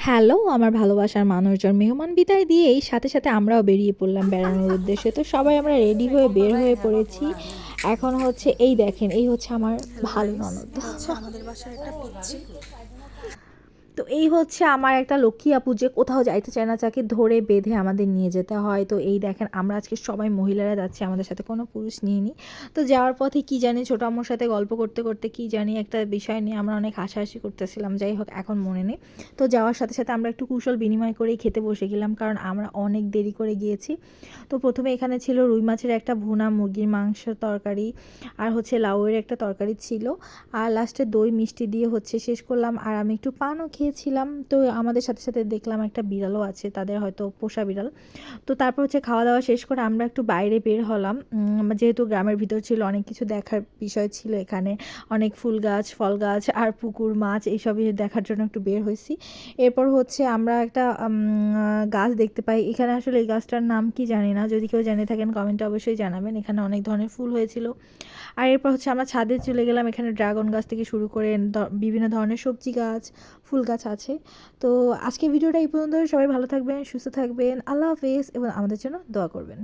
Hello আমার ভালোবাসার মানুষজন, মেহমান বিদায় দিয়েই সাথে সাথে আমরাও বেরিয়ে পড়লাম বেড়ানোর উদ্দেশ্যে। তো সবাই আমরা রেডি হয়ে বের হয়ে পড়েছি। এখন হচ্ছে এই দেখেন, এই হচ্ছে আমার হ্যালো ভালো গাইস, ননদ। এটা হচ্ছে আমাদের বাসার একটা পিচ্ছি। তো এই হচ্ছে আমার একটা লক্ষ্মী আপু, যে কোথাও যাইতে চায় না, যাকে ধরে বেঁধে আমাদের নিয়ে যেতে হয়। তো এই দেখেন, আমরা আজকে সবাই মহিলারা যাচ্ছি, আমাদের সাথে কোনো পুরুষ নিইনি। তো যাওয়ার পথে কি জানি ছোটো আম্মুর সাথে গল্প করতে করতে কি জানি একটা বিষয় নিয়ে আমরা অনেক হাসাহাসি করতেছিলাম, যাই হোক এখন মনে নেই। তো যাওয়ার সাথে সাথে আমরা একটু কুশল বিনিময় করেই খেতে বসে গেলাম, কারণ আমরা অনেক দেরি করে গিয়েছি। তো প্রথমে এখানে ছিল রুই মাছের একটা ভুনা, মুরগির মাংসের তরকারি, আর হচ্ছে লাউয়ের একটা তরকারি ছিল, আর লাস্টে দই মিষ্টি দিয়ে হচ্ছে শেষ করলাম। আর আমি একটু পানও খেয়েছিলাম। তো আমাদের সাথে সাথে দেখলাম একটা বিড়ালও আছে, তাদের হয়তো পোষা বিড়াল। তো তারপর হচ্ছে খাওয়া দাওয়া শেষ করে আমরা একটু বাইরে বের হলাম, যেহেতু গ্রামের ভিতর ছিল, অনেক কিছু দেখার বিষয় ছিল এখানে। অনেক ফুল গাছ, ফল গাছ, আর পুকুর, মাছ এইসবই দেখার জন্য একটু বের হয়েছি। এরপর হচ্ছে আমরা একটা গাছ দেখতে পাই এখানে, আসলে এই গাছটার নাম কি জানি না, যদি কেউ জেনে থাকেন কমেন্টে অবশ্যই জানাবেন। এখানে অনেক ধরনের ফুল হয়েছিল। আর এরপর হচ্ছে আমরা ছাদে চলে গেলাম, এখানে ড্রাগন গাছ থেকে শুরু করে বিভিন্ন ধরনের সবজি গাছ, ফুল গাছ আছে। তো আজকে ভিডিওটা এই পর্যন্ত। সবাই ভালো থাকবেন, সুস্থ থাকবেন, আল্লাহ হাফেজ, এবং আমাদের জন্য দোয়া করবেন।